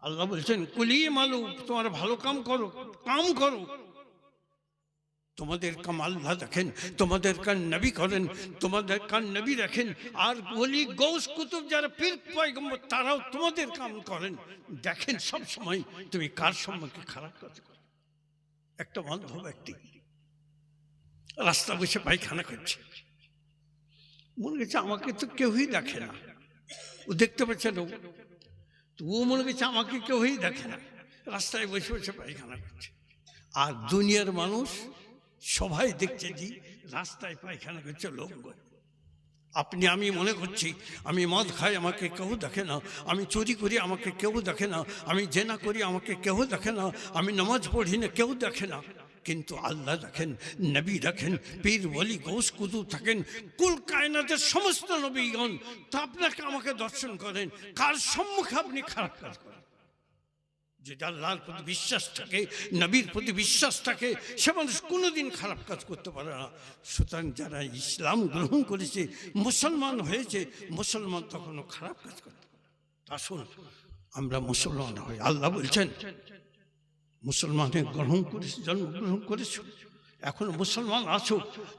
আল্লাহ বলছেন কুলি মালু, তোমার ভালো কাম করো, কাম করো। তোমাদের কাম আল্লাহ দেখেন, তোমাদের কান নবী করেন, তোমাদের কান নবী রাখেন। আর ওলি গৌস কুতুব যারা পীর পয়গম্বর তারাও তোমাদের কাম করেন। দেখেন সব সময় তুমি কার সম্মুখে খারাপ কাজ করো। একটা অন্ধ ব্যক্তি রাস্তা বসে পায়খানা করছে, মনে করছে আমাকে তো কেউই দেখে না, ও দেখতে পাচ্ছে না, তো ও মনে করছে আমাকে কেউই দেখে না, রাস্তায় বসে বসে পায়খানা করছে। আর দুনিয়ার মানুষ সবাই দেখছে যে রাস্তায় পায়খানা করছে লোক। আপনি আমি মনে করছি আমি মদ খাই আমাকে কেউ দেখে না, আমি চুরি করি আমাকে কেউ দেখে না, আমি জেনা করি আমাকে কেউ দেখে না, আমি নামাজ পড়ি না কেউ দেখে না। কিন্তু আল্লাহ দেখেন, নবী দেখেন, পীর ওলি গৌস কুতুব থাকেন, কুল কায়নাতের সমস্ত নবীগণ, তা আপনাকে আমাকে দর্শন করেন। কার সম্মুখে আপনি খারাপ কাজ করেন? যে আল্লাহর প্রতি বিশ্বাস থাকে, নবীর প্রতি বিশ্বাস থাকে, সে মানুষ কোনোদিন খারাপ কাজ করতে পারে না। সুতরাং যারা ইসলাম গ্রহণ করেছে, মুসলমান হয়েছে, মুসলমান তখনও খারাপ কাজ করতে পারে। আসুন আমরা মুসলমান হই। আল্লাহ বলছেন মুসলমানে গ্রহণ করেছে, জন্মগ্রহণ করেছো, এখন মুসলমান আছো,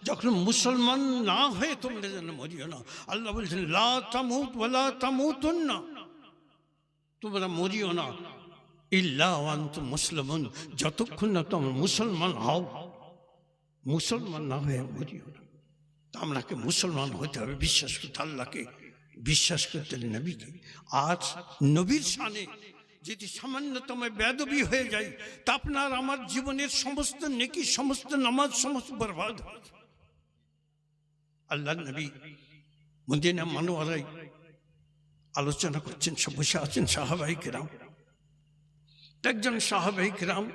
যখন মুসলমান না হয়ে তোমরা যেন মরিও না। আল্লাহ বলছেন লা তামুত ওয়ালা তামুতুন্না, তোমরা মরিও না ইল্লা ওয়া আনতুম মুসলিমুন, যতক্ষণ না তোমরা মুসলমান হও। মুসলমান না হয়ে মরিও না। আপনাকে মুসলমান হতে হবে, বিশ্বাস করতে আল্লাহকে, বিশ্বাস করতে নবীকে। আজ নবীর শানে যদি সামান্যতম বেয়াদবি হয়ে যায়, তা আপনার আমার জীবনের সমস্ত নেকি, সমস্ত নামাজ, সমস্ত বরবাদ হয়ে যায়। আল্লাহ নবী মদিনা মুনাওয়ারায় আলোচনা করছেন, সব বসে আছেন সাহাবায়ে কেরাম। একজন সাহাবায়ে কেরাম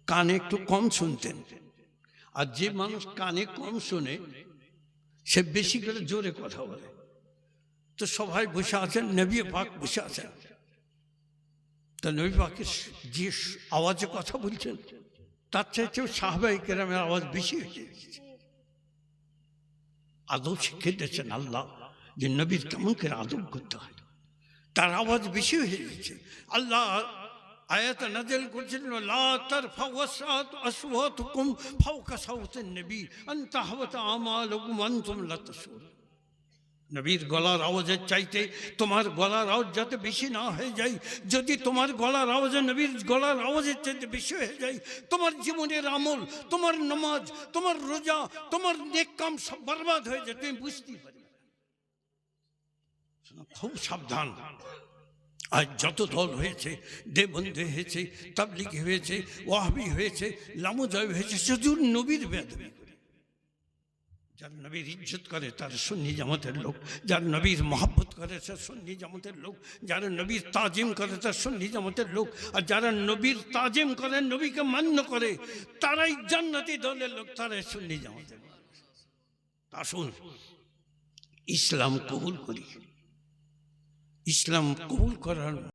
কানে একটু কম শুনতেন, আর যে মানুষ কানে কম শুনে সে বেশি করে জোরে কথা বলে। তো সবাই বসে আছেন, নবী পাক বসে আছেন, তা নবী পাকের যে আওয়াজে কথা বলছেন তার চাইতেও সাহাবায়ে কেরামের আওয়াজ বেশি হয়ে গেছে। আদব শিখিয়ে দিয়েছেন আল্লাহ যে নবীর কেমন করে আদব করতে হয়, তার আওয়াজ বেশি হয়ে গেছে। আল্লাহ আয়াত নাযিল করেছেন লা তারফাউ আসওয়াতুকুম ফাওকা সাওতিন নবী আন তাহবাত আমালুকুম ওয়া আনতুম লা তাশউরুন। নবীর গলার আওয়াজের চাইতে তোমার গলার আওয়াজ যাতে বেশি না হয়ে যায়। যদি তোমার গলার আওয়াজে নবীর গলার আওয়াজের চাইতে বেশি হয়ে যায়, তোমার জীবনের আমল, তোমার নামাজ, তোমার রোজা, তোমার নেক কাম সব বরবাদ হয়ে যায়, তুমি বুঝতেই পারবে না। খুব সাবধান। আজ যত দল হয়েছে, দেববন্ধু হয়েছে, তাবলিগি হয়েছে, ওয়াহাবি হয়েছে, লামুজাই হয়েছে, শুধু নবীর বেয়াদবি করে। যার নবীর ইজ্জত করে তার সুন্নি জামাতের লোক, যার নবীর মহব্বত করে তার সুন্নি জামাতের লোক, যারা নবীর তাজিম করে তার সুন্নি জামাতের লোক। আর যারা নবীর তাজিম করে, নবীকে মান্য করে, তারাই জান্নাতি দলের লোক, তারাই সুন্নি জামাতের লোক। আসুন ইসলাম কবুল করি। ইসলাম কবুল করার